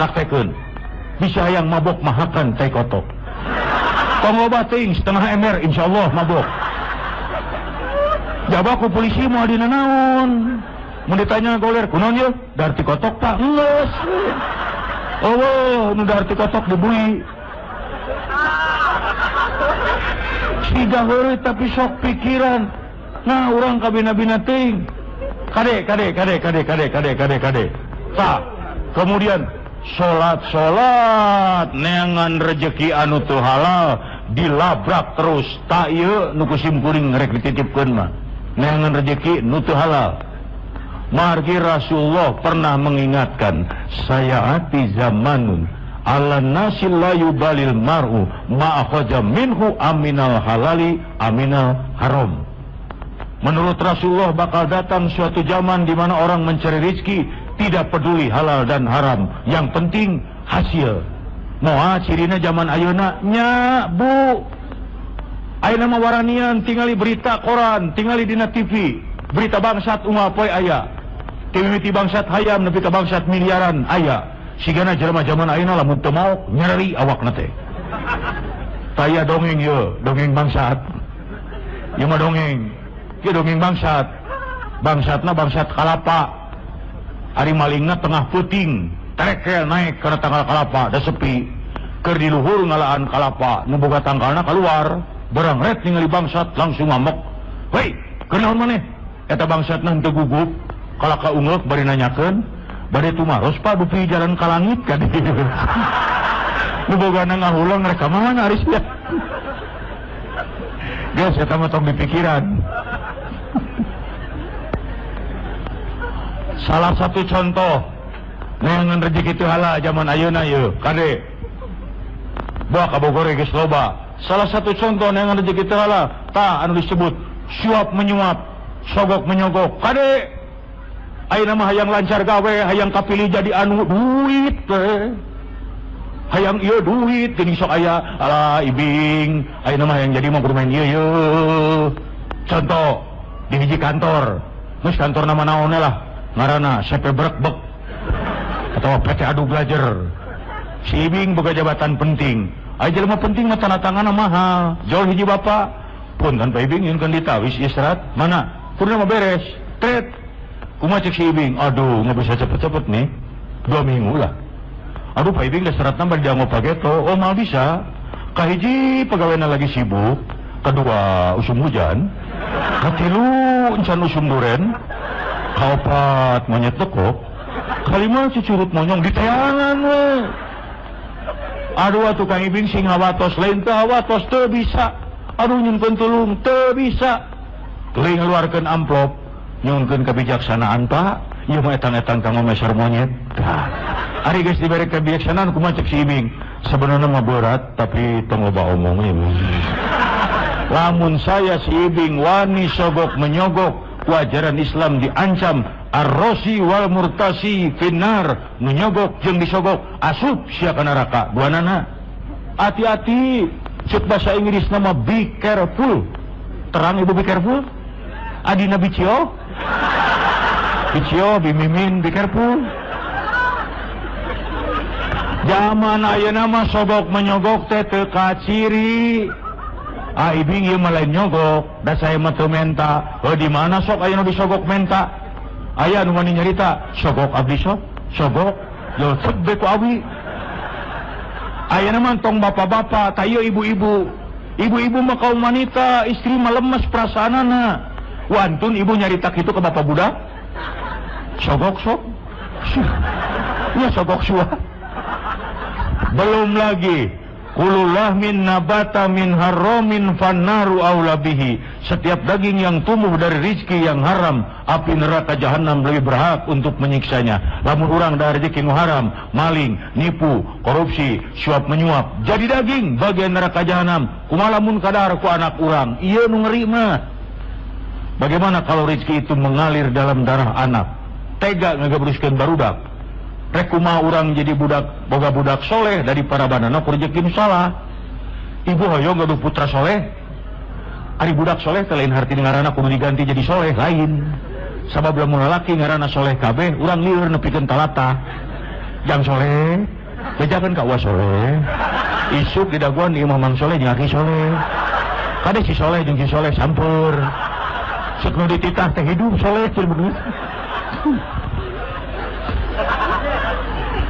praktekkeun. Bisa yang mabok mahakan teh kotok. Pengobat ting setengah ember insyaallah mabok. Jaba ku polisi mau dina naon? Mun ditanya goler kunaon ye? Darti kotok Pak. Geus. Oh, nu darti kotok dibui. Siga heureuy tapi sok pikiran. Nah, urang kabina-bina teuing. Kade. Tah, kemudian salat neangan rezeki anu teu halal dilabrak terus. Tah ieu nu kusim kuring rek dititipkeun mah. Neangan rezeki nu teu halal. Margi Rasulullah pernah mengingatkan, sayati zamanun ala nasil la yubalil mar'u ma'akhaja minhu aminal halali aminal haram. Menurut Rasulullah bakal datang suatu zaman di mana orang mencari rezeki tidak peduli halal dan haram, yang penting hasil. Moal cirina zaman ayeuna nya Bu. Ayeuna mah waranian tingali berita koran, tingali dina TV, berita bangsat unggal poe aya. Timiti bangsat hayam nepi ka bangsat miliaran aya. Sigana jelema zaman ayeuna lamun teu maok nyeri awakna teh. Taya dongeng ieu, dongeng bangsat. Ieu mah dongeng. Ieu dongeng bangsat. Bangsatna bangsat kalapa. Ari malingna tengah peuting, terekel naik kana tanggal kalapa da sepi. Keur di luhur ngalaan kalapa, nu boga tangkalna keluar, barang ret ningali bangsat langsung ngamuk. "Hei, keur naon maneh?" Eta bangsatna henteu gugup. Kalau ka ungeuk bari nanyakeun, bade tumaros Pak dupi jalan ka langit ka dieu. Nu bogana ngahulang rek ka mana ari sia. Geus eta mah tong dipikiran. Salah satu contoh neangan rezeki teu halal zaman ayeuna ieu, kade. Bawa ka Bogor geus loba. Salah satu contoh neangan rezeki teu halal, tah anu disebut suap menyuap, sogok menyogok, kade. Ayeuna mah hayang lancar gawe, hayang kapilih jadi anu duit teh. Hayang ieu duit geuning sok aya ala ibing, ayeuna mah hayang jadi mah kudu main ieu. Contoh di hiji kantor, geus kantor nama naon lah, ngaranna CP Brekbek atau PT Adu Belajar. Si ibing boga jabatan penting. Aya jelema penting mah tanda tanganna mahal. Jol hiji bapak, punten Pak Ibing nyunkeun ditawis istirahat, mana? Kudu mah beres. Tret. Kumaha cek si ibing, aduh nggak bisa cepet-cepet nih, 2 minggu lah. Aduh Pak Ibing udah serat nambah dianggap pageto, oh mal bisa. Kahiji pegawainya lagi sibuk, kedua usum hujan, katilu encan usum duren, kaopat monyet lekok, kalima cucurut monyong di tayangan we. Aduh atuh Kang Ibing sing hawatos lain teu hawatos teu bisa. Aduh nyimpen tulung teu bisa. Teuing ngeluarkeun amplop. Nyunkeun kebijaksanaan Pak, ieu mah etan-etan kanggo meser monyet. Ari geus dibere kebijaksanaan kumaha cek si Ibing. Sebenarnya mah berat tapi tong loba omongnya. Lamun saya si Ibing wani sogok menyogok, wajaran Islam diancam ar-rosi wal murtasi finnar, nu nyogok jeung disogok asup sia ka neraka. Duanana hati-hati, cek bahasa Inggris nama be careful. Terang Ibu be careful? Adina bicio? Bicio, bimimin, be careful. Zaman ayeuna mah sogok menyogok teh teu kaciri. Ibing ieu mah lain nyogok, da saya mah teu menta. Di mana sok ayeuna disogok menta? Aya nu mani nyarita, sogok abdi sok, sogok, yo cek be ku abi. Ayeuna mah tong bapak-bapak, tah ieu ibu-ibu. Ibu-ibu mah kaum wanita, istri mah lemes perasaanana. Wantun ibu nyarita kitu ke bapak budak, sogok sok, ya sogok suah. Belum lagi, kulullah min nabata min haramin fannaru aula bihi. Setiap daging yang tumbuh dari rizki yang haram, api neraka jahanam lebih berhak untuk menyiksanya. Lamun urang dari rezeki nu haram, maling, nipu, korupsi, suap menyuap, jadi daging bagian neraka jahanam. Kumaha lamun kadar ku anak urang, ieu nu ngeri mah. Bagaimana kalau rezeki itu mengalir dalam darah anak? Tega ngagabruskeun barudak. Rek kumaha urang jadi budak, boga budak soleh dari para banana ku rezeki nu salah. Ibu hoyong gaduh putra soleh. Ari budak soleh teh lain harti ngaranna kudu diganti jadi soleh lain. Sabab lamun lalaki ngaranna soleh kabeh, urang lieur nepikeun talata. jang soleh bejakan ka uas soleh isuk di daguan di imam soleh jeung aki soleh kade si soleh jeung si soleh sampur sok nu dititah teh hidup soleh cil bener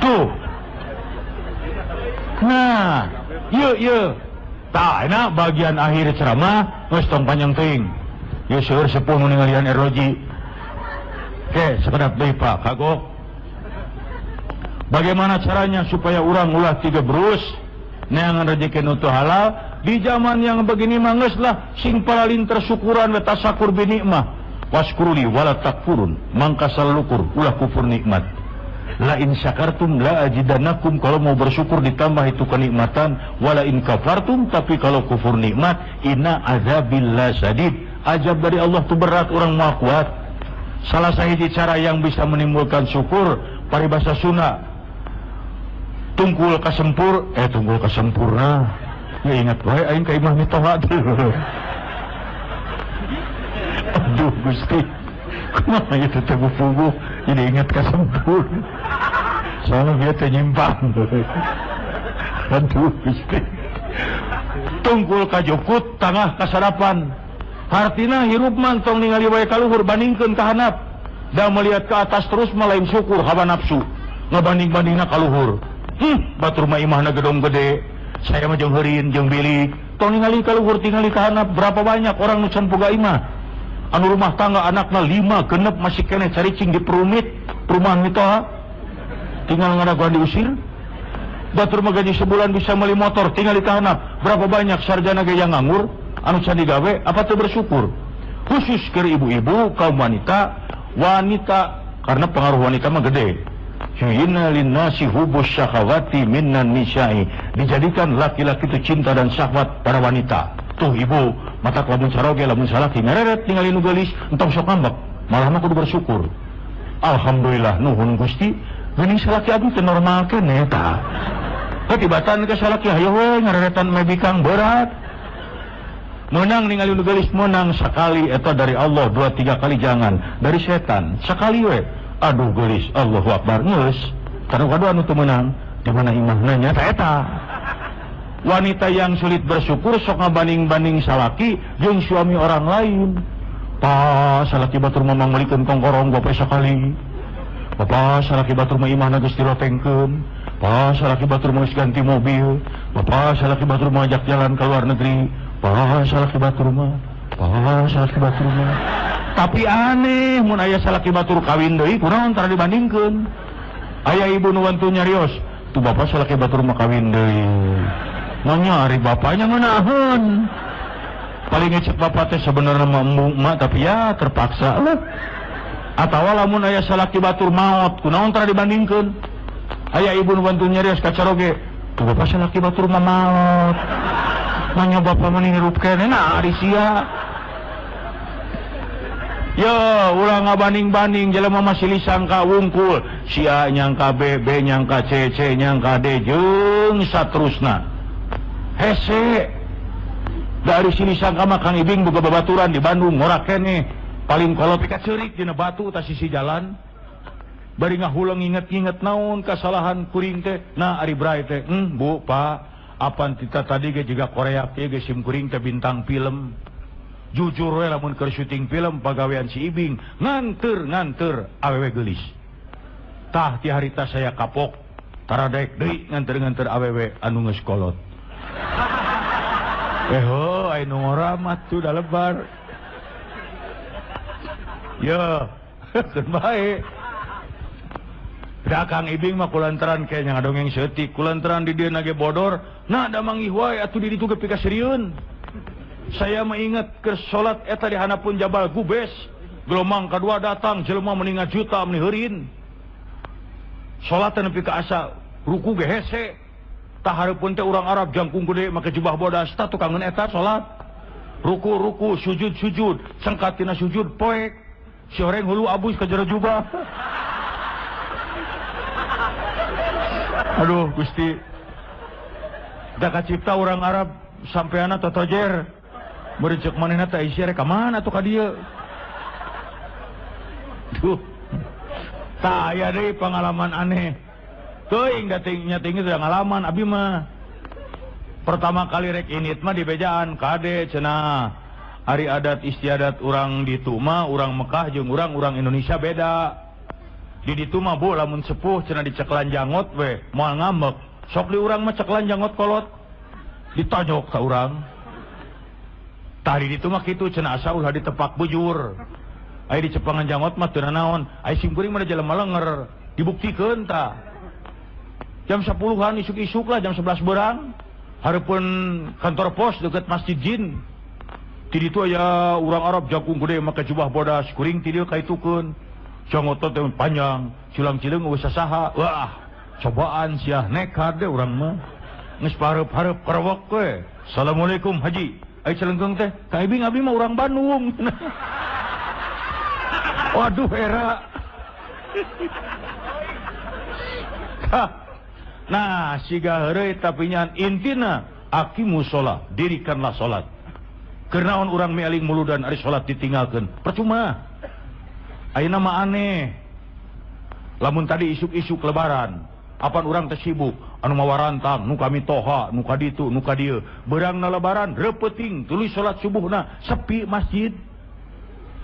tuh nah ieu tah enak bagian akhir ceramah geus tong panjang teuing ieu seueur sepuh nu ningalian eroji oke sekedap deui Pak kagok bagaimana caranya supaya orang ulah tiga berus neangan rezeki nu teu halal di zaman yang begini mah geus lah sing paling tersyukuran we tasakur bi nikmah waskuruli wala takfurun mangka salukur ulah kufur nikmat la in syakartum la ajidannakum kalau mau bersyukur ditambah itu kenikmatan wala in kafartum tapi kalau kufur nikmat inna azabillah sadid azab dari Allah tu berat orang mau kuat salah sahiji cara yang bisa menimbulkan syukur paribasa Sunda tunggul kasempurna ya ingat wae aing ka imah mitoha aduh Gusti kumaha ieu teh buku jadi ingat kasempur soalnya dia teh nyimpang aduh Gusti tunggul kajukut tangah kasarapan hartina hirup man tong ningali wae kaluhur bandingkeun ka handap da melihat ke atas terus malain syukur hawa nafsu ngabanding-bandingna kaluhur batur mah imahna gedong gede saya mah jeung heureun jeung bilik tong ningali kaluhur tingali ka handap berapa banyak orang nu can boga imah anu rumah tangga anakna 5 genep masih kene caricing di perumit perumahan mitoha tinggal ngadaguan diusir batur mah gaji sebulan bisa meuli motor tingali ka handap berapa banyak sarjana ge yang nganggur anu can digawe apa teu bersyukur khusus keur ibu-ibu kaum wanita karena pengaruh wanita mah gede Hina linnasi hubus syahawati minnan nisa'i dijadikan laki-laki itu cinta dan syahwat para wanita tuh ibu mata lamun saroge lamun salaki ngareret tinggal nu geulis entong sok ngambek malah mah kudu bersyukur alhamdulillah nuhun Gusti geuning salaki abdi teu normal keneh tah katibatan ke salaki hayo we ngareretan mebikang berat menang ningali nu geulis menang sakali eta dari Allah 2-3 kali jangan dari setan sakali we aduh gelis Allahu Akbar geus kadu-kadu anu teu meunang di mana imahna nya eta wanita yang sulit bersyukur sok ngabanding-banding salaki jeung suami orang lain pa salaki batur mah manglikeun kongkorong gope sakali pa salaki batur mah imahna geus dirotengkeun pa salaki batur mah geus ganti mobil pa salaki batur mah ajak jalan ke luar negeri pa salaki batur mah tapi aneh mun aya salaki batur kawin deui kunaon tara dibandingkeun aya ibu nu wantu nyarios tu bapak salaki batur mah kawin deui nyari bapaknya ngeunaheun paling ngecek bapak teh sebenarnya mah tapi ya terpaksa lah atawa lamun aya salaki batur maot kunaon tara dibandingkeun aya ibu nu wantu nyarios ka caroge tu bapak salaki batur mah maot nanya bapak mah hirup keneh nah ari sia yo ulah ngabanding-banding jelema masih lisangka wungkul si A nyangka B, B nyangka C, C nyangka D jeung saterusna hese dari sini sangka mah Kang Ibing boga babaturan di Bandung ngora keneh paling kolot pika ceurik dina batu tas sisi jalan bari ngahulang inget-inget naon kasalahan kuring teh nah ari bray teh Bu Pak apan kita tadi ge jiga Korea teh ge sim kuring teh bintang film jujur we lamun keur syuting film pagawean si Ibing nganteur awewe geulis tah ti harita saya kapok taradeuk deui nganteur awewe anu geus kolot aya nu ngora mah tu da lebar yo keun bae da Kang Ibing mah kulantaran kaya ngadongeng seutik kulantaran di dieu nage bodor nah da mangih wae atuh di ditu ge pika serieun saya mengingat ke sholat eta di hanapun Jabal Gubes gelombang kedua datang jelema meningat juta meniheurin sholat nepi ka asa ruku ge hese tah hareupeun teh urang Arab jangkung gede make jubah bodas tah tukangeun eta sholat ruku sujud sengkat tina sujud poek si oreng hulu abus ka jero jubah aduh Gusti da kacipta urang Arab sampeana totojer merecek manehna teh isi rek ka mana atuh ka dieu tuh tah aya deui pengalaman aneh teuing datingnya tinggi sudah ngalaman abi mah. Pertama kali rek init mah di bejaan kade cenah. Hari adat istiadat urang di Tuma, urang Mekah jeung urang Indonesia beda. Di ditu mah bu lamun sepuh cenah diceklan jangot we, moal ngambek. Sok di urang mah ceklan jangot kolot. Ditonyok ka urang. Tadi ditu mah kitu cenah asa ulah ditepak bujur. Aya di cepangan jangot mah teu naon, aya simkuring mah jelema lenger, dibuktikeun ta. Jam 10-an isuk-isuk lah jam 11 berang. Hareupeun kantor pos deket Masjid Jin. Di ditu aya urang Arab jagung gede make jubah bodas, kuring ti dieu kaitukeun. Jangot teh panjang, cilang-cileung geus sasaha. Wah, cobaan sia nekat deh urang mah. Geus pareup-hareup kerewek we. Assalamualaikum Haji. Ai celenggeng teh, ka ibing abdi mah urang Bandung. Waduh era. Nah, siga heureuy tapi nyan intina aqimus shalah, dirikanlah salat. Kernaon urang mieling muludan ari salat ditinggalkeun? Percuma. Ayeuna mah aneh. Lamun tadi isuk-isuk lebaran, apan urang teh sibuk, anu mawarantang, nu kami toha, nu ka ditu, nu ka dieu. Beurangna lebaran reupeting tuluy salat subuhna sepi masjid.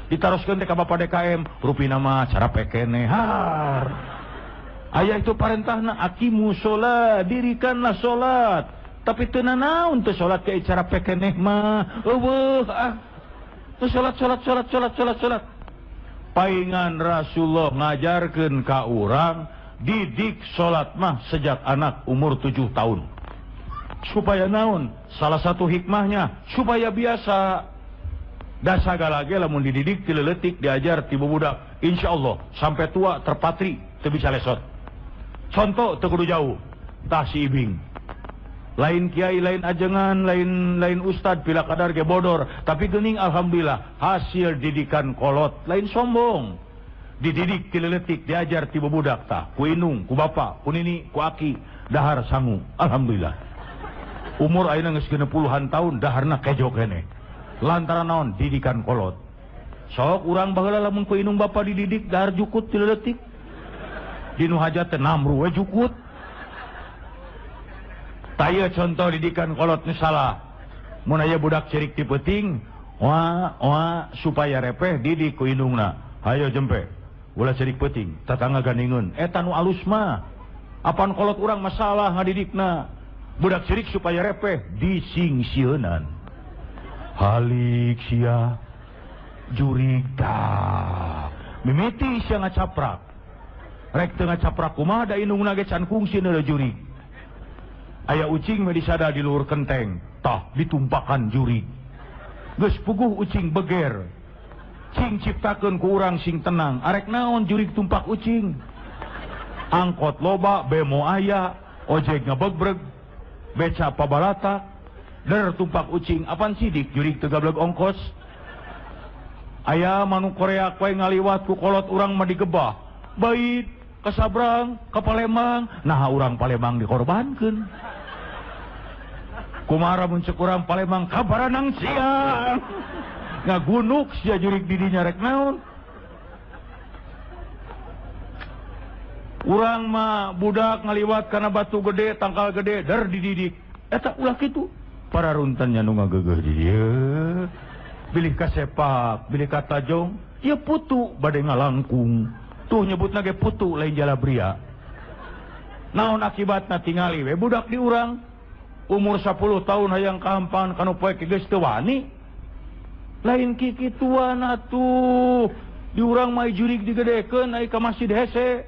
Ditaroskeun teh ka Bapak DKM, rupina mah cara pekene har. Aya itu perintahna aqimus shalah, dirikanlah salat. Tapi teu naon teu salat ke cara pekeneh mah. Eueuh teu salat. Paingan Rasulullah ngajarkeun ka urang didik salat mah sejak anak umur 7 tahun. Supaya naon? Salah satu hikmahnya supaya biasa. Da sagala ge lamun dididik ti leuletik diajar ti bubudak, insyaallah sampai tua terpatri teu bisa lesot. Contoh teu kudu jauh. Tah si ibing. Lain kiai, lain ajengan, lain ustad pila kadar ge bodor, tapi geuning alhamdulillah hasil didikan kolot, lain sombong. Dididik ti leuletik diajar ti bubudak tah, ku indung, ku bapa, ku nini, ku aki, dahar sangu. Alhamdulillah. Umur ayeuna geus 60-an tahun daharna kejo keneh. Lantaran naon? Didikan kolot. Sok urang baheula lamun ku indung bapa dididik dahar jukut ti leuletik. Dinu hajat teh namru we jukut. Taya contoh didikan kolot nu salah. Mun aya budak cerik ti peuting, supaya repeh didik ku indungna. Hayo jempe. Ulah cerik peuting, tatangga gandingeun. Eta nu alus mah. Apan kolot urang masalah ngadidikna. Budak cerik supaya repeh disingsieunan. Halik sia jurig tah. Mimiti sia ngacaprak. Rek teu ngacaprak kumaha da indungna ge can kungsi neuleuh jurig. Aya ucing me disada di luhur kenteng, tah ditumpakan jurig. Geus puguh ucing beger. Cing ciptakeun ku urang sing tenang, arek naon jurig tumpak ucing. Angkot loba, bemo aya, ojek ngabegreg, beca pabalatak, der tumpak ucing, apan sidik jurig teu gablek ongkos. Aya manu Korea koe ngaliwat ku kolot urang mah digebah. Bait ka Sabrang, ka Palembang, nah urang Palembang dikorbankeun. Kumara mun ceuk urang Palembang ka Baranang siang. Ngagunuk sia jurig didinya rek naon. Urang mah budak ngaliwat kana batu gede, tangkal gede, der dididik. Eta ulah kitu. Para runtannya nu ngageugeuh di dieu. Bilih ka sepak, bilih ka tajong, ieu putu bade ngalangkung. Tuh nyebutna ge putu lain jalabria. Naon akibatna tingali we budak di urang umur 10 tahun hayang kahampan kanu poe geus teu wani. Lain kikituan atuh. Di urang mah jurig digedekeun ai ka masjid hese.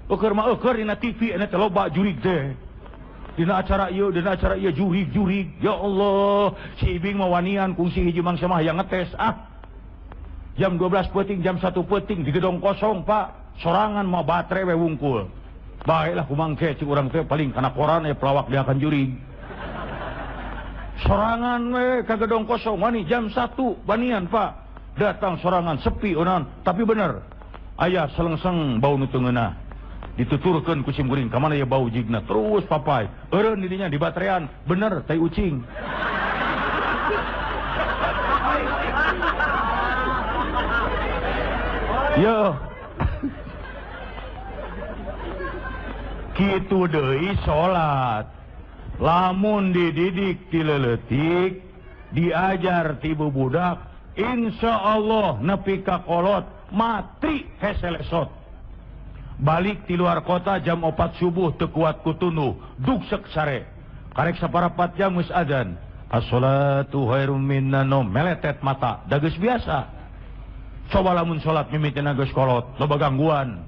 Eukeur mah eukeur dina TV ena teh loba jurig teh. Dina acara ieu jurig. Ya Allah, si ibing mah wanian kungsi hiji mangsa mah hayang ngetes Jam 12 peuting, jam 1 peuting di gedong kosong, Pak. Sorangan mah baterai we wungkul. Baiklah kumangke cik urang teh paling kana koran aya pelawak dia akan jurig. Sorangan we ka gedong kosong wani jam 1 banian, Pak. Datang sorangan sepi onan, tapi bener. Aya selengseng bau nu teu ngeunah. Dituturkeun ku simkuring ka mana ya bau jigna terus papai. Eureun didinya di baterean, bener tai ucing. Yo. kitu deui salat lamun dididik ti leuletik diajar ti budak insyaallah nepi ka kolot mati heselesot balik ti luar kota jam 4 subuh teu kuat kutunduh dugsek sare karek saparapat jam geus adzan as-salatu khairum minan naum meletet mata da geus biasa coba lamun salat mimitina geus kolot loba gangguan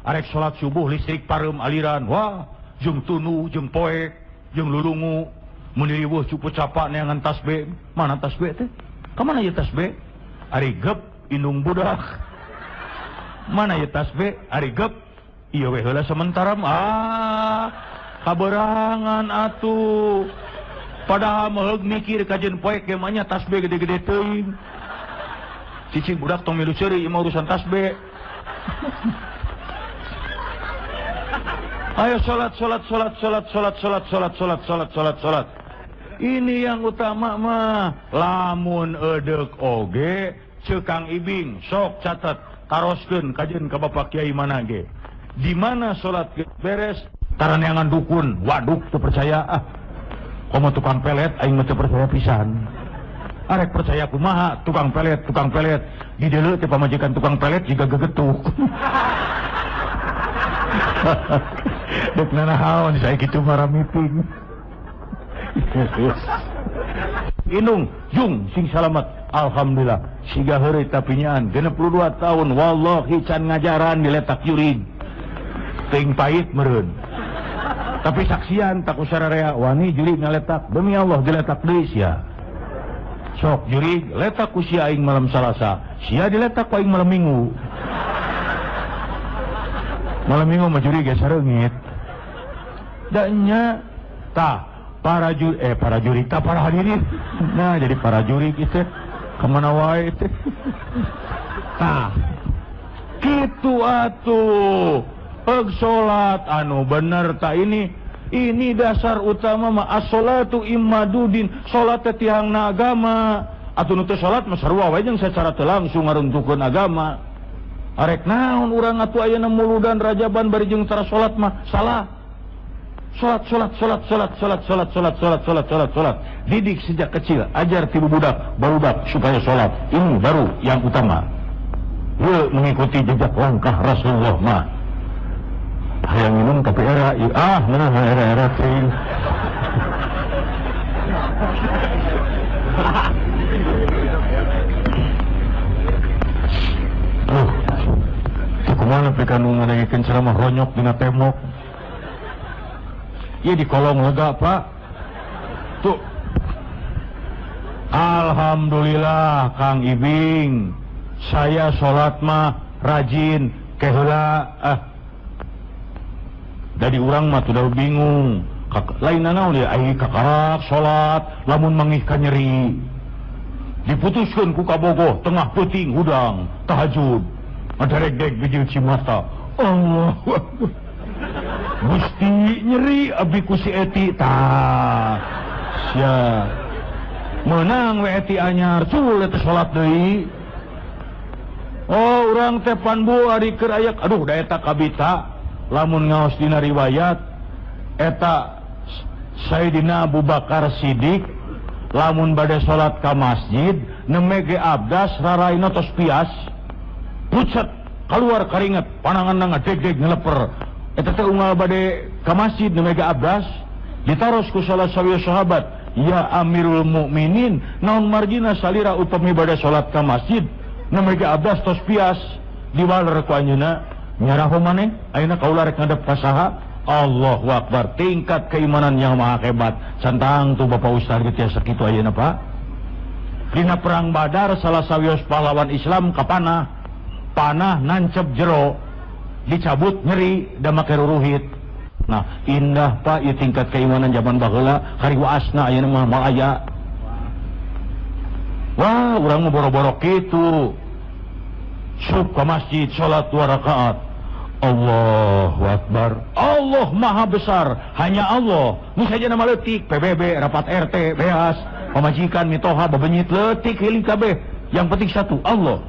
arek salat subuh listrik pareum aliran wah jeung tunu jeung poek jeung lulungu mun riweuh cupu capa neangan tasbih mana tasbih teh ka mana ieu tasbih ari gep indung budak mana ieu tasbih ari gep ieu we heula sementara kaberangan atuh padahal meheug mikir kajeun poek ge mah nya tasbih gede-gede teuing cicing budak tong milu ceuri ieu urusan tasbih ayo salat. Ini yang utama mah. Lamun edek oge, cekang ibing, sok catat, taroskeun kajeun ka Bapak Kiai mana ge. Di mana salat beres, taraneangan dukun, waduk teu percaya komo tukang pelet aing mah teu percaya pisan. Arek percaya kumaha tukang pelet di deuleu teh pamajikan tukang pelet jiga gegetuk. Dek nanahaon saya kitu marah meeting. Inung jung sing salamet alhamdulillah siga heureuy tapi nyaan 62 tahun wallahi can ngajaran diletak jurig teuing pait meureun tapi saksian tak usararea wani jurig ngaletak demi Allah diletak deui sia sok jurig letak ku sia aing malam Salasa sia diletak ku aing malam Minggu mah jurig ge sareungit da nya tah para juri tak para hadirin nah jadi para juri itu kemana wae itu nah gitu atuh salat anu bener tak ini dasar utama mah as-salatu immadudin salat teh tiangna agama atuh nu teu salat mah sarua wae jeung secara teu langsung ngaruntukeun agama arek naon urang atuh ayeuna muludan rajaban bari jeung cara salat mah salah Salat. Didik sejak kecil, ajar tibu barudak supaya salat. Ini baru yang utama. Dia mengikuti jejak langkah Rasulullah mah. Hayang minum tapi era, era teh. Kumaha pikeun ngadengkeun ceramah ronyok dina tembok. Iya di kolong lega Pak tuh alhamdulillah Kang Ibing saya sholat mah rajin keheula dari urang mah tuh bingung lain naon dia ai kakarak sholat lamun mangihkan nyeri diputuskeun ku kabogoh tengah peuting hudang tahajud ngadareg-deg bijil cimata Allahu Akbar Gusti nyeri abi ku si Eti tah sia meunang we Eti anyar cul eta salat deui oh urang teh panbu ari keur aya aduh da eta kabita lamun ngaos dina riwayat eta Sayyidina Abu Bakar Siddiq lamun bade salat ka masjid nemege abdas raraina tos pias pucet keluar keringet pananganna ngadeg-deg ngeleper eta teh unggal bade ka masjid nu mega abdas ditaros ku salah sawieu sahabat ya Amirul Mukminin naon margina salira upami bade salat ka masjid nu mega abdas tos pias diwaler ku anjeunna nyaraho maneh ayeuna kaula rek ngadep ka saha Allahu Akbar tingkat keimanan yang maha hebat santang tuh Bapak Ustaz kitu sakitu ayeuna Pak dina perang Badar salah sawios pahlawan Islam kapanah panah nancep jero dicabut nyeri da make ruruhit nah indah Pak ieu tingkat keimanan zaman baheula kariwaasna ayeuna mah moal aya wah urang mah boro-boro kitu sub ka masjid salat 2 rakaat Allahu Akbar Allah maha besar hanya Allah nu saja nama leutik PBB rapat RT beas pamajikan mitoha babenyit leutik heuling kabeh yang penting satu Allah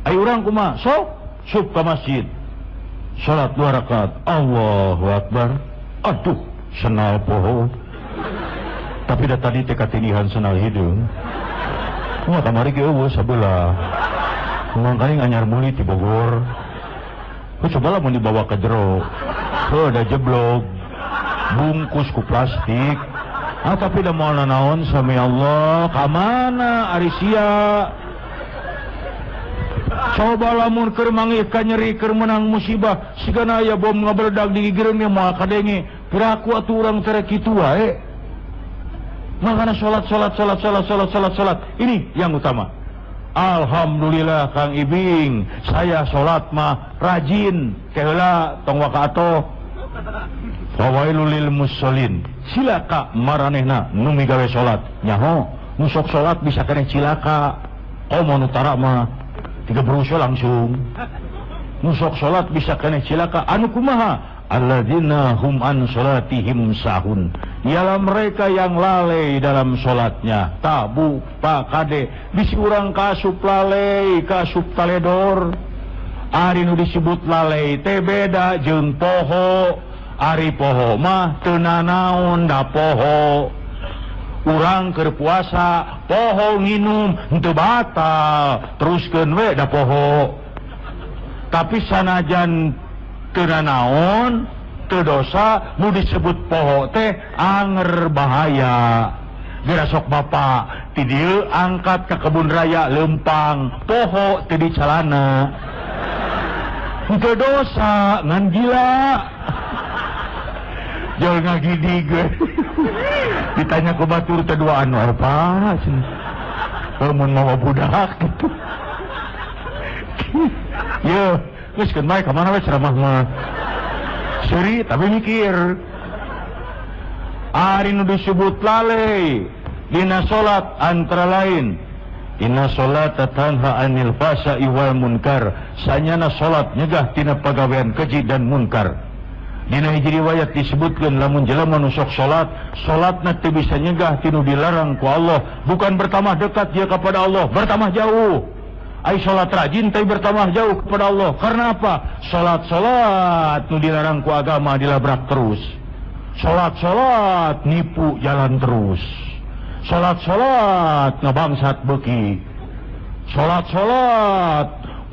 ayo urang kumaha sok sub ka masjid salat 2 rakaat. Allahu Akbar. Aduh, senal poho. Tapi dah tadi teka tinihan senal hidung. Wah, kamari ke eueuh sabelah. Mangkaing anyar muli ti Bogor. Cobalah mau dibawa ke jero. Ada jeblok. Bungkus ku plastik. Tapi dah mau naon sami Allah. Kamana ari sia? Coba lamun keur mangika nyeri keur menang musibah sigana aya bom ngabeledag di gigireun moal kadenge piraku atuh urang tere kitu wae. Makana salat. Ini yang utama. Alhamdulillah Kang Ibing, saya salat mah rajin. Keheula tong wakaato. Fawailul lil musallin. Cilaka maranehna nu migawe salat. Nyaho, nu sok salat bisa keneh cilaka. Omon utara mah 3 berusya langsung. Nusok sholat bisa kena cilaka. Anu kumaha? Alladzina hum an sholatihim sahun. Ialah mereka yang lalai dalam sholatnya. Tabu, pak, kade. Bisi urang kasup lalai, kasup taledor. Ari nu disebut lalai teh beda jeung poho. Ari poho mah teu nanaon da poho. Urang keur puasa poho nginum henteu batal teruskeun we da poho. Tapi sanajan teu naon teu dosa nu disebut poho teh anger bahaya. Geura sok bapa ti dieu angkat ka kebun raya leumpang poho teu dicalana. Henteu dosa ngan gila. Jol ngagidi gue. Ditanya ke batur teduaan apa sih? Mun mau budak gitu. Yo, geus keun bae ka mana we ceramah mah. Seri tapi mikir. Ari nu disebut lalai dina salat antara lain inna sholata tanha 'anil fahsya'i wal munkar. Sanyana salat nyegah tina pagawean keji dan munkar. Dina hiji riwayat disebutkeun lamun jelema nu sok salat, salatna teu bisa nyegah tinu dilarang ku Allah, bukan bertambah dekat dia kepada Allah, bertambah jauh. Ai salat rajin tapi bertambah jauh kepada Allah. Karena apa? Salat nu dilarang ku agama dilabrak terus. Salat nipu jalan terus. Salat ngabangsat beuki. Salat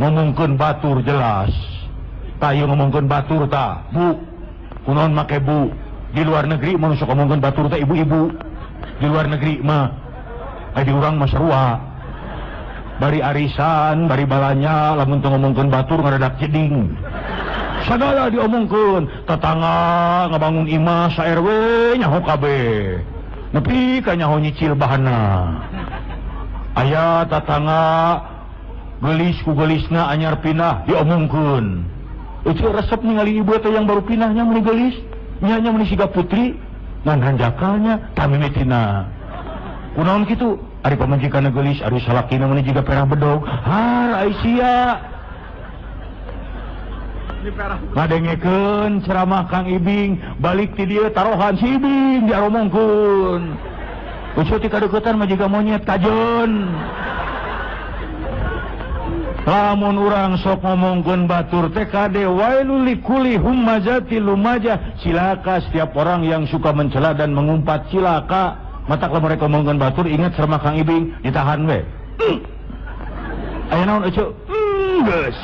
ngomongkeun batur jelas. Ta ieu ngomongkeun batur ta, Bu. Kunaon make bu. Di luar negeri mah sok ngomongkeun batur teh ibu-ibu. Di luar negeri mah di urang mah sarua. Bari arisan, bari balanya lamun teu ngomongkeun batur ngadadak jeding. Sagala diomongkeun, tetangga ngabangun imah sa RW nyaho kabeh. Nepi ka nyaho nyicil bahanna. Aya tetangga gelis ku gelisna anyar pindah diomongkeun. Ucu resep ningali ibu teh yang baru pinahnya meni gelis, nyanya meni siga putri, ngan hanjakalnya tamimitina. Kunaon kitu? Ari pamajikanna gelis, ari salakina meni jiga perah bedog. Har Aisyah. Ngadengekeun ceramah Kang Ibing, balik ti dieu tarohan si Ibing diaromongkeun. Ucu ti kadeuketan mah jiga monyet kajeun. Lamun urang sok ngomongkeun batur teh kade wailul likulli humazatil lumajah. Cilaka setiap orang yang suka mencela dan mengumpat, cilaka. Matak lamun mereka ngomongkeun batur ingat sama Kang Ibing ditahan we. Aya naon euceuk? Geus.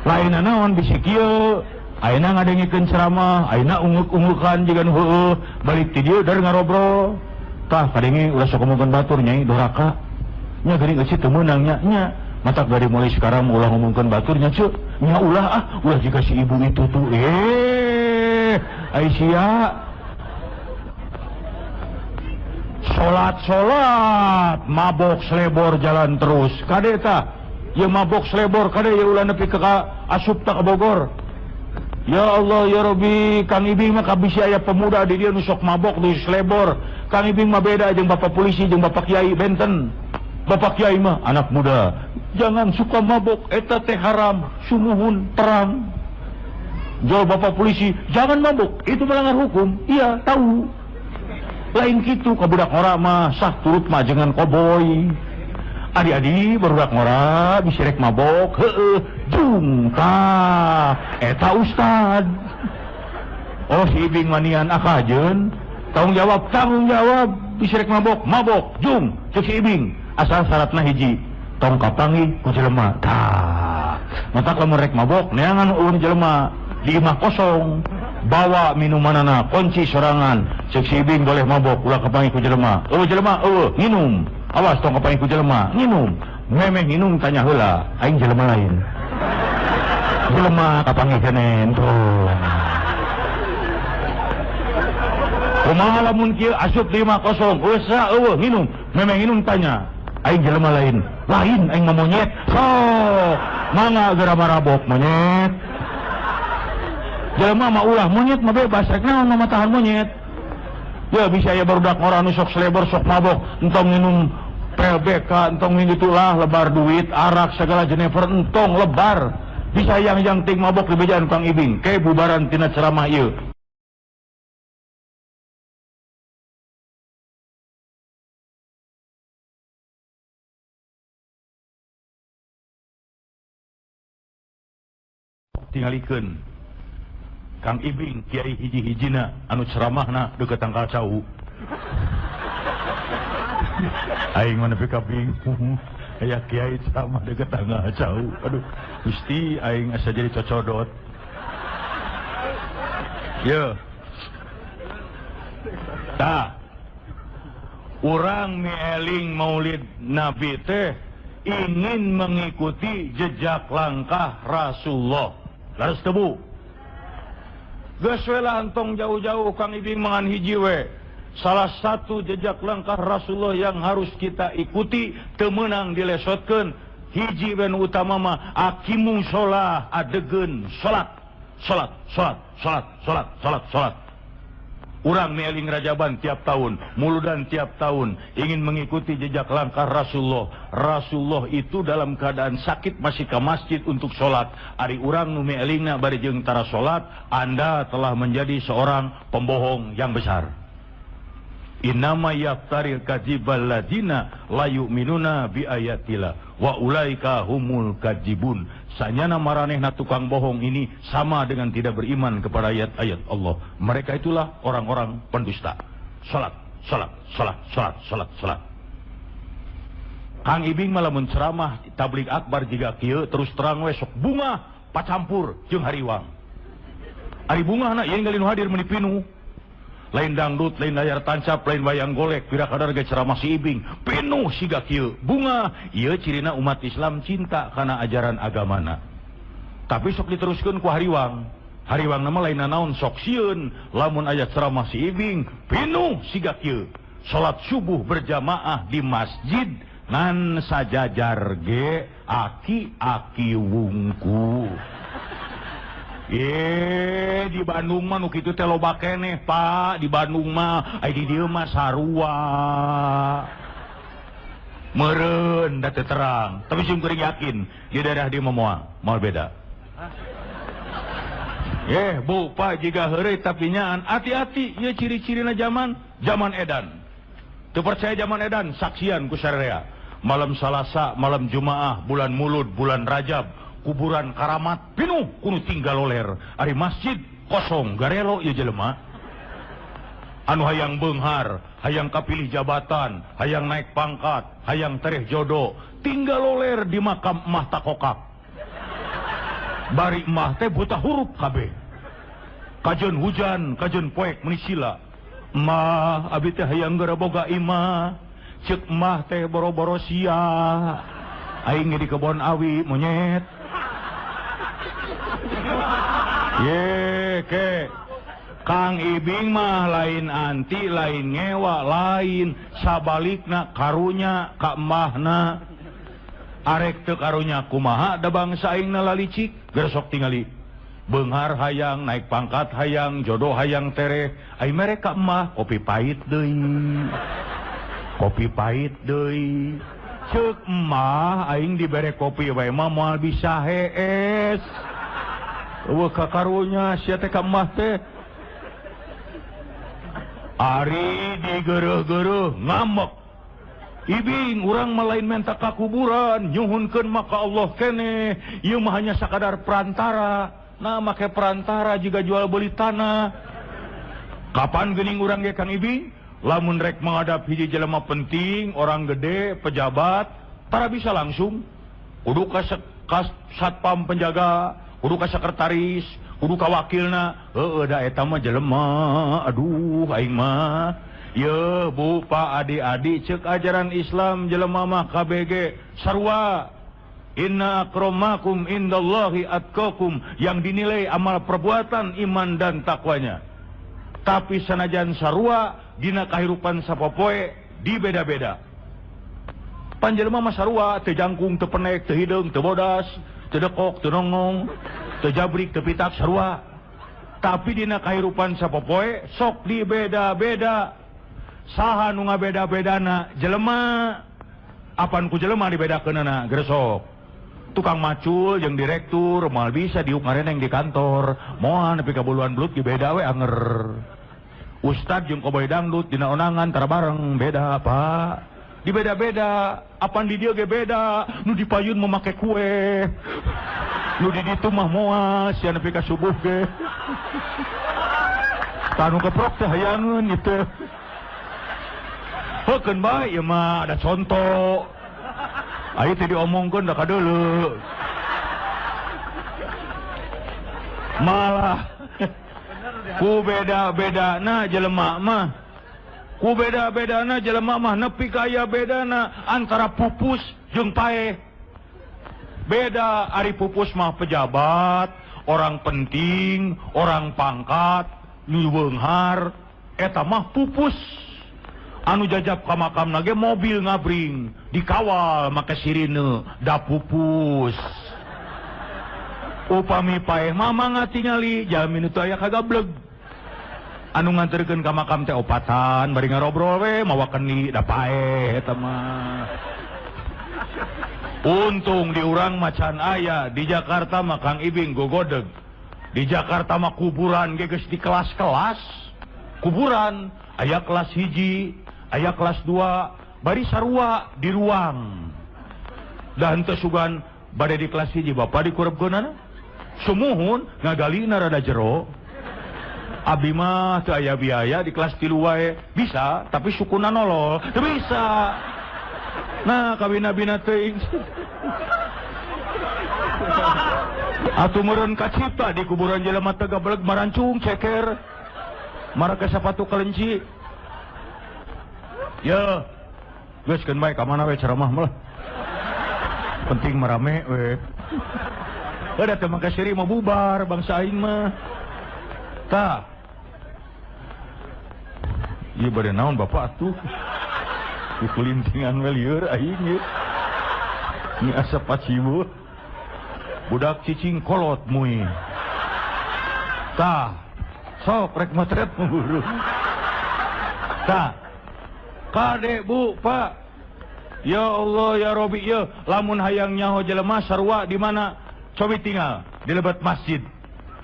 Lainna naon bisi kieu. Ayeuna ngadengikeun ceramah, ayeuna unguk-ungukan jigan heueuh, balik ti dieu dar ngarobrol. Tah kadenge ulah sok ngomongkeun batur nyai doraka. Nya geuning eueuh teu meunang nya. Matak dari mulai sekarang ulah ngomongkeun baturnya cuk. Nya ulah jika si ibu itu tuh. Aisyah. Salat mabok selebor jalan terus. Kade tah? Ye mabok selebor kade ye ulah nepi ka asup ta ka Bogor. Ya Allah ya Rabbi, Kang Ibing mah kabisi aya pemuda di dieu nu sok mabok di selebor. Kang Ibing mah beda jeung bapak polisi jeung bapak kiai benten. Bapak kiai mah anak muda, jangan suka mabok, eta teh haram, sumuhun perang. Jual bapak polisi, jangan mabok, itu melanggar hukum. Iya, tahu. Lain gitu, ka budak ora mah sah turut mah jangan koboy. Adi-adi barudak ngora bisa rek mabok jung eta ustad. Oh si Ibing manian akajeun tanggung jawab bisa rek mabok jung cek si Ibing asal syaratna hiji tong kapangi ku jelema tah mata lamun rek mabok neangan ulun jelema di imah kosong bawa minumanana kunci sorangan cek si Ibing boleh mabok ulah kapangi ku jelema nginum awas tong kapangi ku jelema nginum memeh nginum tanya heula aing jelema lain jelema kapangi kenen tuh kumaha lamun kieu asup di imah kosong usa nginum memeh nginum tanya aing jelema lain aing mah monyet mangga geura marabok monyet jelema mah ulah monyet mah bebas rek naon mah tahan monyet ya bisa ya barudak ngora anu sok sleber sok mabok entong minum PLBK entong ngitulah lebar duit arak segala jenever entong lebar bisa yang ting mabok di bejaan Kang Ibing ke bubaran tina ceramah ieu tingalikeun Kang Ibing kiai hiji-hijina anu ceramahna deukeut tangkal cau aing mah nepi ka bingung aya kiai ceramah deukeut tangkal cau aduh Gusti aing asa jadi cocodot ye tah urang mieling maulid nabi teh ingin mengikuti jejak langkah Rasulullah laras tebu geus we lah antong jauh-jauh Kang Ibing mangan hiji we salah satu jejak langkah Rasulullah yang harus kita ikuti teu meunang dilesotkeun hiji we nu utama mah aqimus shalah adegeun salat urang mieling rajaban tiap tahun muludan tiap tahun ingin mengikuti jejak langkah Rasulullah itu dalam keadaan sakit masih ke masjid untuk sholat ari urang nu mielingna bari jeung tara sholat Anda telah menjadi seorang pembohong yang besar. Innama yaftaril kadzibal ladina la yu'minuna bi ayatillah wa ulaika humul kadzibun. Sanyana maranehna tukang bohong ini sama dengan tidak beriman kepada ayat-ayat Allah. Mereka itulah orang-orang pendusta. Salat. Kang Ibing malah menceramah tablik akbar jiga kieu terus terang we sok bunga pacampur jeung hariwang. Ari bungahna ieu ngalin hadir meuni pinuh. Lain dangdut, lain layar tancap, lain wayang golek, pira kadar ge ceramah si Ibing penuh siga kieu bunga ieu cirina umat Islam cinta kana ajaran agamana. Tapi sok diteruskeun ku hariwang nama lain naon sok sieun lamun aya ceramah si Ibing penuh siga kieu salat subuh berjamaah di masjid ngan sajajar ge aki-aki wungku. Di Bandung mah nu kitu teh loba keneh Pak di Bandung mah ai di dieu mah sarua meureun da teu terang tapi sing kuring yakin di daerah dieu mah moal beda. Bu Pak jiga heureuy tapi nyaan hati-hati ieu ciri-cirina zaman edan teu percaya zaman edan saksian ku sararea malam Salasa malam Jumaah bulan Mulud bulan Rajab kuburan karamat penuh kudu tinggal loler ari masjid kosong garelo ieu jelema anu hayang beunghar hayang kapilih jabatan hayang naik pangkat hayang tereh jodoh tinggal loler di makam emah takokak bari emah teh buta huruf kabeh kajeun hujan kajeun poek meuni sila emah abi teh hayang geura boga imah ceuk emah teh boro-boro sia aing di kebon awi monyet ke Kang Ibing mah lain anti lain ngewa lain sabalikna karunya ka emahna arek teu karunya kumaha da bangsa aingna lalicik gersok tingali beunghar hayang naik pangkat hayang jodoh hayang tereh ai mere ka emah kopi pahit deui ceuk emah aing dibere kopi wae mah moal bisa hees eueuh ka karunya sia teh ka emah teh ari digeureuh-geureuh ngambek Ibing urang malain menta ka kuburan nyuhunkeun maka Allah kene ieu mah hanya sakadar perantara. Nah make perantara juga jual beli tanah. Kapan geuning urang ge Kang Ibing lamun rek menghadap hiji jelema penting, orang gede, pejabat, tara bisa langsung kudu ka satpam penjaga, kudu ka sekretaris, kudu ka wakilna. Heueuh da eta mah jelema aduh aing mah ye Bu Pak adik-adik cek ajaran Islam jelema mah KBG sarua inna akramakum indallahi atqakum yang dinilai amal perbuatan iman dan takwanya. Tapi sanajan sarua dina kahirupan sapopoe di beda-beda. Panjelema mah sarua teu jangkung teu penek teu hideung teu bodas teu dekok teu nongong teu jabrik teu pitak sarua. Tapi dina kahirupan sapopoe sok di beda-beda. Saha nu ngabeda-bedana jelema apan ku jelema dibedakeunana gresok tukang macul jeung direktur moal bisa diuk ngareneng di kantor moal nepi ka buluan belut ge beda we anger ustad jeung koboy dangdut dina onangan tara bareng beda Pak di beda-beda apan di dieu ge beda nu dipayun memake kue nu di ditu mah moal sia nepi ka subuh ge tanu keprok teh hayangeun itu. Heukeuh bae ieu mah ada contoh. Aya teh diomongkeun da kadeuleu. Malah ku beda-bedana jelema mah. Ku beda-bedana jelema mah nepi ka aya bedana antara pupus jeung pae. Beda ari pupus mah pejabat, orang penting, orang pangkat, nu beunghar, eta mah pupus. Anu jajab ka makamna ge mobil ngabring dikawal make sirine da pupus upami paeh mama ngatingali jamin itu aya kagableg anu nganterkeun ka makam teh opatan bari ngarobrol we mawakeun ni da paeh eta mah untung di urang macan aya di Jakarta mah Kang Ibing gogodeg di Jakarta mah kuburan ge geus di kelas-kelas kuburan aya kelas hiji aya kelas 2 bari sarua di ruang dan teu sugan bade di kelas hiji Bapak dikurebkeunana sumuhun ngagalina rada jero abdi mah teu aya biaya di kelas 3 wae bisa tapi sukuna nolol teu bisa nah kawina-bina teuing atuh meureun kacipta di kuburan jelema teu gabeleg marancung ceker marake sapatu kelenci. Ya, geus keun bae ka mana we ceramah mah. Penting marame we. Ada teh mangka siri mah bubar bangsa aing mah. Tah. Ieu bade naon Bapak atuh? Kukulintingan we lieur aing ye. Ini asap pacibu. Budak cicing kolot mui. Tah. Sok rek motret memburu. Tah. Kade Bu Pak ya Allah ya Robi ya lamun hayang nyaho jelema sarua di mana cobi tinggal di lebat masjid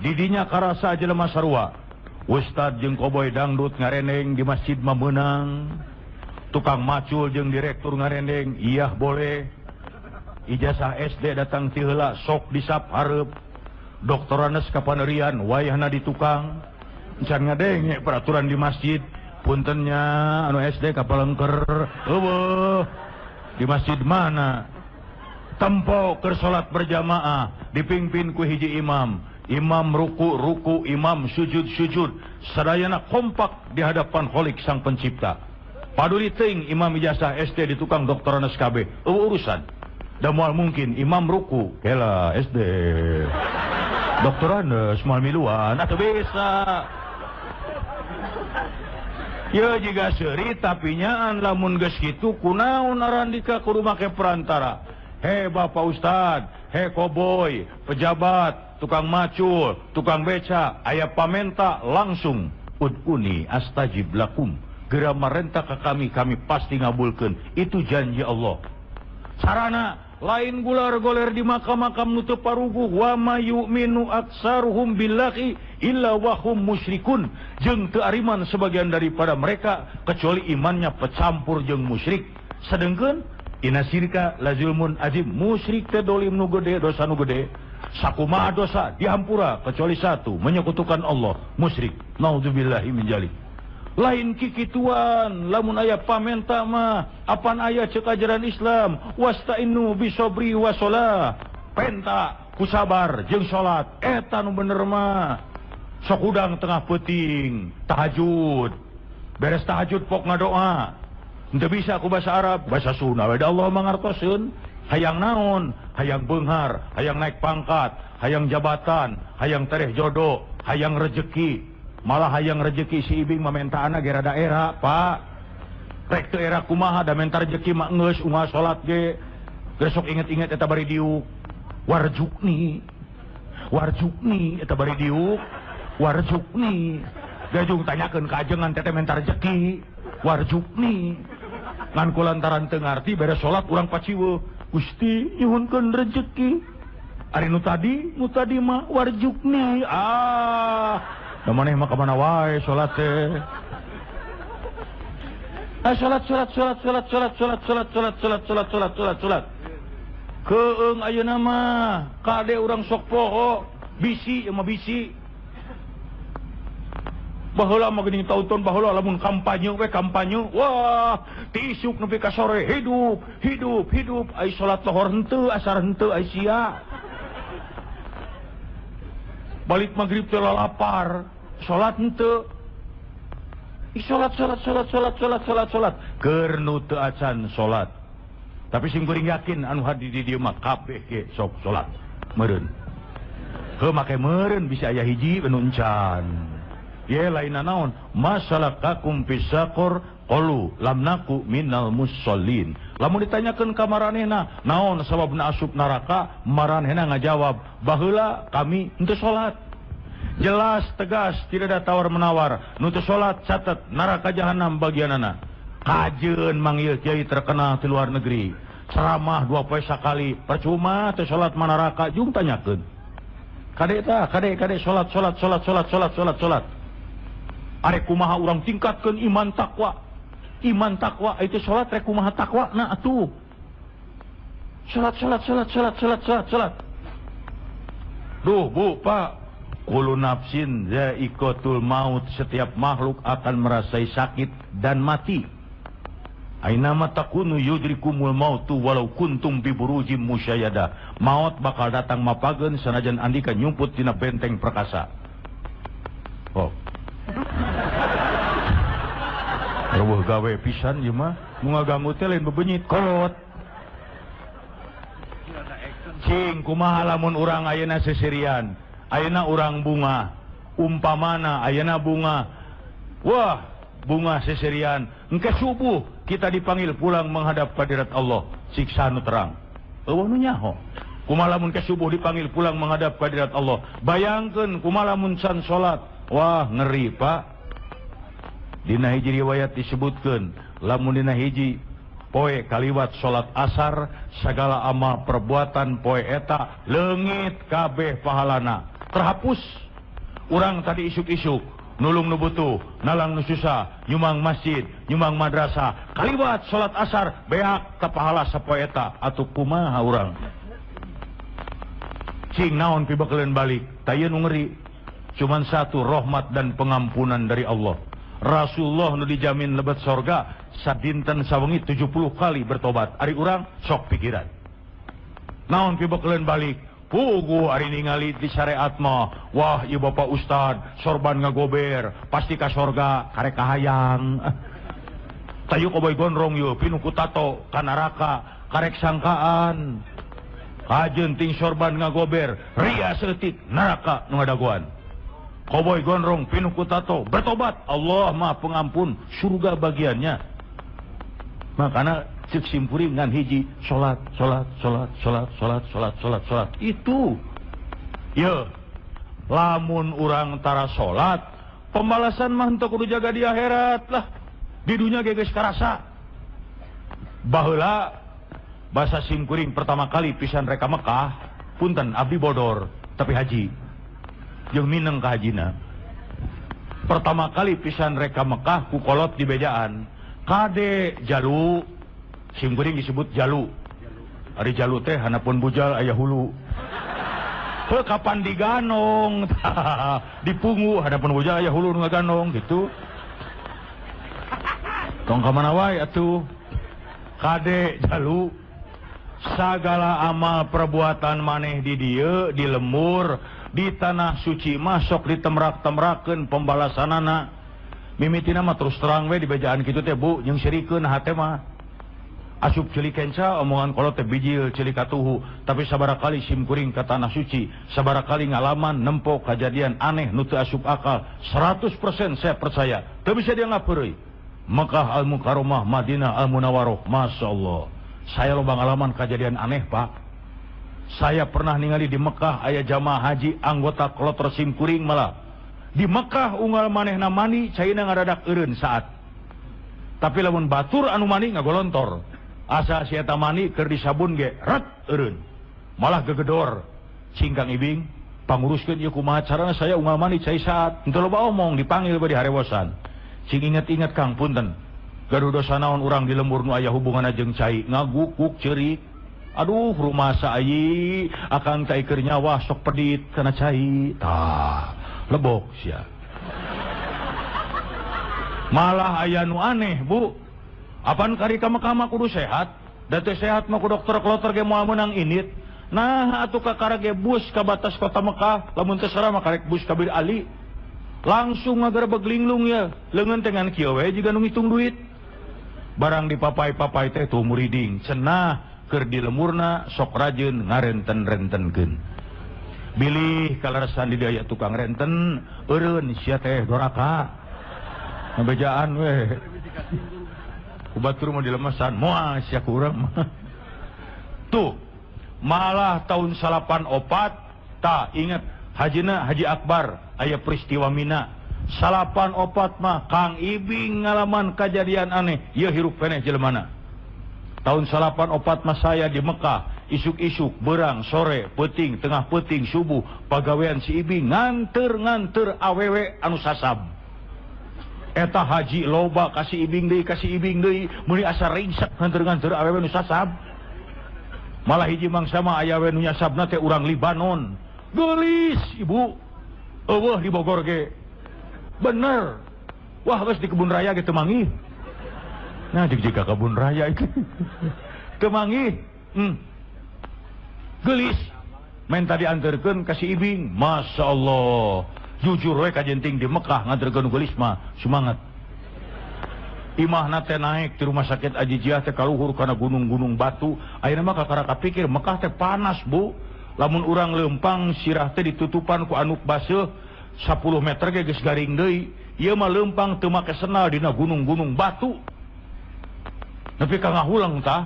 didinya karasa jelema sarua ustad jeung koboy dangdut ngareneng di masjid mah meunang tukang macul jeung direktur ngareneng iya boleh ijazah SD datang ti heula sok disap hareup doktoranes kapanerian wayahna di tukang can ngadenge peraturan di masjid puntennya anu SD kapalengker eueuh di masjid mana tempo keur salat berjamaah dipimpin ku hiji imam ruku imam sujud sadayana kompak di hadapan Khalik sang pencipta paduli teuing imam ijazah SD di tukang doktoran SKB urusan da moal mungkin imam ruku kela SD doktoran moal miluan atuh bisa. Ya jika seri tapi nyaan lamun geus kitu kunaon arandika kudu make perantara. He Bapak Ustad, he koboy, pejabat, tukang macul, tukang beca, aya pamenta langsung ud'uni astajib lakum. Gera marenta ka kami pasti ngabulkeun. Itu janji Allah. Sarana lain gular-goler di makam-makam nu teu paruguh wa mayu'minu aksaruhum billahi illa wahum musyrikun jeung teu ariman sebagian daripada mereka kecuali imannya pecampur jeung musyrik sedengkeun inna syirka lazulmun azim, musyrik teh dolim nu gede, dosa nu gede. Sakumaha dosa dihampura kecuali satu, menyekutukan Allah, musyrik. Naudzubillahi min dzalik. Lain kikituan, lamun aya pamenta mah apan aya ceuk ajaran Islam, wasta'inu bisobri wasolah. Penta ku sabar jeung salat, eta nu bener mah. Sok udang tengah peuting, tahajud. Beres tahajud pok ngadoa. Henteu bisa ku bahasa Arab, bahasa Sunda we Allah mangartoseun. Hayang naon, hayang beunghar, hayang naik pangkat, hayang jabatan, hayang tereh jodoh, hayang rejeki. Malah hayang rejeki si ibing mamentaana ge rada era, Pak. Rek teu era kumaha da menta rejeki mah geus unggal salat ge. Besok inget-inget eta bari diuk. Warjukni eta bari diuk. Warjukni. Gajung tanyakeun ka ajengan teh menta rejeki. Warjukni. Ngan kulantaran teu ngarti beres salat urang paciweuh. Gusti nyuhunkeun rejeki. Ari nu tadi mah warjukni. Da maneh mah ka mana wae salat teh. Salat. Keung ayeuna mah kade urang sok poho, bisi mah bisi. Baheula mah geuning taun-taun baheula lamun kampanye we kampanye. Wah, ti isuk nepi ka sore hidup. Ai salat lohor henteu, asar henteu ai sia. Balik magrib teh lapar, salat henteu. Salat. Keur nu teu acan salat. Tapi sing kuring yakin anu hadi di dieu mah kabeh ge sok salat. Meureun. Heuh make meureun bisa aya hiji anu encan. Ye lainna naon? Masalakakum fisaqor qalu lam naku minal musallin. Lamun ditanyakeun ka maranehna, naon sababna asup neraka? Maranehna ngajawab, baheula kami henteu salat. Jelas tegas tidak ada tawar-menawar. Nu teu salat catet neraka jahanam bagianana. Kajeun manggil kiai terkenal di luar negeri. Ceramah 2 poe sakali, percuma teu salat mah neraka, jung tanyakeun. Kade salat. Arek kumaha urang tingkatkeun iman takwa. Iman takwa itu salat rek kumaha takwa na atuh. Salat. Duh, Bu, Pak. Kullu nafsin za'iqatul maut, setiap makhluk akan merasai sakit dan mati. Aina ma takunu yudrikumul mautu walau kuntum bi burujim musyayyada. Maut bakal datang mapageun sanajan andika nyumput tina benteng perkasa. Oh. Reueuh gawe pisan ieu mah, nu ngaganggu teh lain bebenyit kolot. Cing kumaha lamun urang ayeuna seserian, ayeuna urang bunga, umpamana ayeuna bunga. Wah, bunga seserian, engke subuh kita dipanggil pulang menghadap hadirat Allah, siksa nu terang. Eueuh nu nyaho. Kumaha lamun ke subuh dipanggil pulang menghadap hadirat Allah. Bayangkeun kumaha lamun can salat. Wah, ngeri, Pak. Dina hiji riwayat disebutkeun, lamun dina hiji poe kaliwat salat asar, sagala amal perbuatan poe eta leungit kabeh pahalana. Terhapus. Urang tadi isuk-isuk nulung nu butuh, nalang nu susah, nyumang masjid, nyumang madrasah, kaliwat salat asar beak ka pahala sapoe eta. Atuh kumaha urang? Cing naon pibakeuleun balik? Tayeu nu ngeri. Cuman satu, rahmat dan pengampunan dari Allah. Rasulullah nu dijamin lebet sorga sadinten sawengi 70 kali bertobat. Ari urang sok pikiran. Naon pibakeuleun balik? Pugu ari ningali di syariat mah. Wah, ieu Bapak Ustad sorban ngagober, pasti ka sorga karek kahayang. Tayu koboy gondrong yeuh pinuku tato ka neraka karek sangkaan. Kajeun ting sorban ngagober, ria seutik neraka nu ngadaguan. Koboy gondrong pinuku tato bertobat, Allah Maha Pengampun, surga bagiannya. Makana cek simpuring ngan hiji salat. Itu. Ye. Lamun urang tara salat, pembalasan mah henteu kudu jaga di akhirat lah. Di dunia ge geus karasa. Baheula basa simkuring pertama kali pisan reka Mekah, punten abdi bodor tapi haji. Jeung mineng ka hajina. Pertama kali pisan reka Mekah ku kolot di bejaan. Kade jalu Simkuring disebut jalu. Ari jalu teh hanapun bujal aya hulu. Heuh kapan diganong? Dipungu hanapun bujal aya hulu nu ngaganong gitu. Tong ka mana wae atuh. Kade jalu. Sagala amal perbuatan maneh di dieu, di lembur, di tanah suci masuk ditemrak-temrakeun pembalasanana. Mimitina mah terus terang we di bejaan kitu teh Bu, jeung sirikeun hate mah. Asup ceuli kenca omongan kolot teh bijil ceuli katuhu, tapi sabarakali simkuring ka tanah suci, sabarakali ngalaman nempo kejadian aneh nu teu asup akal. 100% saya percaya, teu bisa dianggap heureuy. Mekah Al-Mukarramah, Madinah Al-Munawwarah, masyaallah. Saya loba ngalaman kejadian aneh, Pak. Saya pernah ningali di Mekah aya jamaah haji anggota kloter simkuring malah. Di Mekah unggal manehna mani caina ngaradak eureun saat. Tapi lamun batur anu mani ngagolontor. Asa si eta mani keur disabun ge ret eureun. Malah gegedor. Cingkang ibing panguruskeun ieu kumaha carana saya unggal mani cai saat. Henteu loba omong dipanggil bari harewosan. Cing inget-inget Kang punten. Garuda sanaon urang di lembur nu aya hubunganna jeung cai ngagukuk ceurik. Aduh rumasa ayi akang cai keur nyawa sok pedit kana cai. Tah lebok sia. Malah aya nu aneh Bu. Apan kari ka Mekah mah kudu sehat. Da teu sehat mah ku dokter kloter ge moal meunang init. Nah atuh ka karage bus ka batas kota Mekah lamun teu sara mah karek bus ka Bir Ali. Langsung ngagerebeg linglung ya. Leungeun teh ngan kieu we jiga nu ngitung duit. Barang dipapai-papai teh tuh muriding cenah keur di lemurna sok rajin ngarenten-rentenkeun. Bilih kalarasan di dieu aya tukang renten eureun sia teh doraka. Ngabejaan we. Ku batur mah dilemesan moal sia ku urang mah. Tuh malah tahun 84 tah inget hajina Haji Akbar aya peristiwa Mina. 84 mah Kang Ibing ngalaman kejadian aneh, ieu hirup keneh jelemana. Tahun 84 mah saya di Mekah, isuk-isuk, berang, sore, peuting, tengah peuting, subuh, pagawean si Ibing nganter awewe anu sasab. Eta haji loba kasih Ibing deui, meuli asa ringsek nganter awewe anu sasab. Malah hiji mangsa mah aya we nu nyasabna teh urang Libanon. Geulis Ibu. Eueuh di Bogor ge. Bener. Wah, geus di kebun raya ge teu mangih. Nah, jika kebun raya itu. Teu mangih. Geulis. Men tadi anterkeun ka si Ibing. Masyaallah. Jujur we kajenting di Mekah nganterkeun geulis mah semangat. Imahna teh naik di rumah sakit Ajijiah teh kaluhur kana gunung-gunung batu. Ayeuna mah kakara kapikir Mekah teh panas, Bu. Lamun urang leumpang sirah teh ditutupan ku anuk baseuh 10 meter ge geus garing deui. Ieu mah leumpang teu make senal dina gunung-gunung batu. Nepi ka ngahulang tah.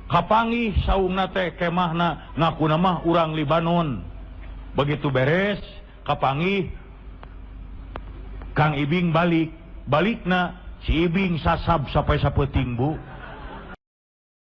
Kapanggih saungna teh kemahna ngakuna mah urang Libanon. Begitu beres kapanggih Kang Ibing balikna si Ibing sasab sampai sapeuting Bu.